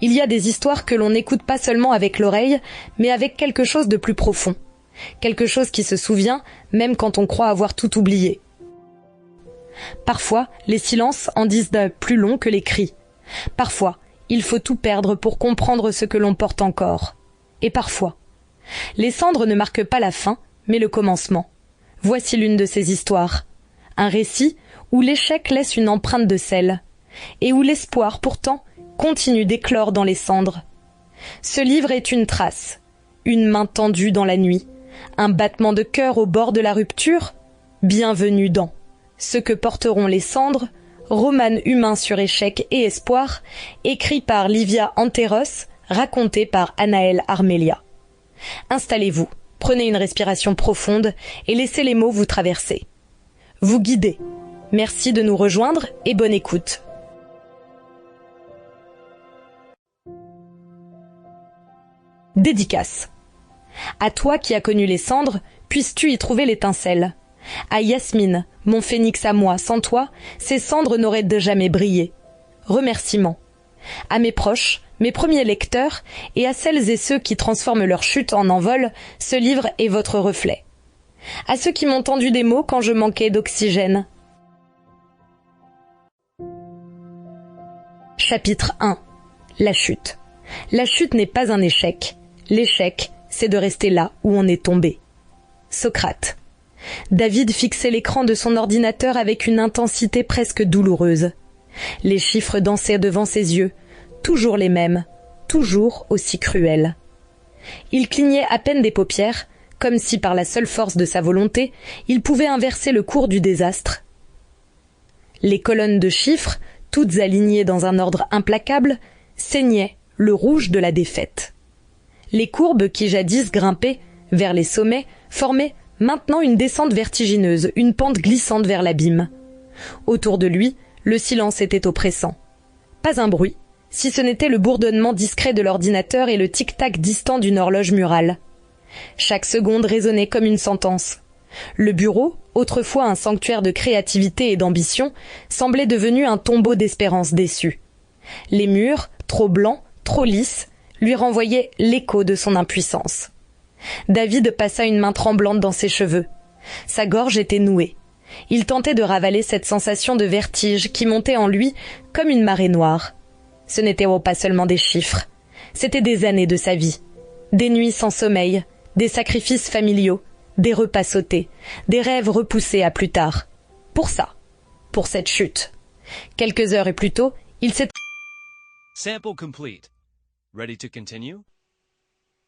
Il y a des histoires que l'on n'écoute pas seulement avec l'oreille, mais avec quelque chose de plus profond. Quelque chose qui se souvient, même quand on croit avoir tout oublié. Parfois, les silences en disent plus long que les cris. Parfois, il faut tout perdre pour comprendre ce que l'on porte encore. Et parfois, les cendres ne marquent pas la fin, mais le commencement. Voici l'une de ces histoires. Un récit où l'échec laisse une empreinte de sel, et où l'espoir, pourtant, continue d'éclore dans les cendres. Ce livre est une trace, une main tendue dans la nuit, un battement de cœur au bord de la rupture. Bienvenue dans Ce que porteront les cendres, roman humain sur échec et espoir, écrit par Livia Anteros, raconté par Anaëlle Armelia. Installez-vous, prenez une respiration profonde et laissez les mots vous traverser. Vous guider. Merci de nous rejoindre et bonne écoute. Dédicace. À toi qui as connu les cendres, puisses-tu y trouver l'étincelle. À Yasmine, mon phénix à moi, sans toi, ces cendres n'auraient jamais brillé. Remerciements. À mes proches, mes premiers lecteurs, et à celles et ceux qui transforment leur chute en envol, ce livre est votre reflet. À ceux qui m'ont tendu des mots quand je manquais d'oxygène. Chapitre 1. La chute. La chute n'est pas un échec. L'échec, c'est de rester là où on est tombé. Socrate. David fixait l'écran de son ordinateur avec une intensité presque douloureuse. Les chiffres dansaient devant ses yeux, toujours les mêmes, toujours aussi cruels. Il clignait à peine des paupières, comme si par la seule force de sa volonté, il pouvait inverser le cours du désastre. Les colonnes de chiffres, toutes alignées dans un ordre implacable, saignaient le rouge de la défaite. Les courbes qui jadis grimpaient vers les sommets formaient maintenant une descente vertigineuse, une pente glissante vers l'abîme. Autour de lui, le silence était oppressant. Pas un bruit, si ce n'était le bourdonnement discret de l'ordinateur et le tic-tac distant d'une horloge murale. Chaque seconde résonnait comme une sentence. Le bureau, autrefois un sanctuaire de créativité et d'ambition, semblait devenu un tombeau d'espérances déçues. Les murs, trop blancs, trop lisses, lui renvoyaient l'écho de son impuissance. David passa une main tremblante dans ses cheveux. Sa gorge était nouée. Il tentait de ravaler cette sensation de vertige qui montait en lui comme une marée noire. Ce n'étaient pas seulement des chiffres. C'étaient des années de sa vie. Des nuits sans sommeil, des sacrifices familiaux, des repas sautés, des rêves repoussés à plus tard. Pour ça. Pour cette chute. Quelques heures et plus tôt, il s'était... Sample complete. Ready to continue?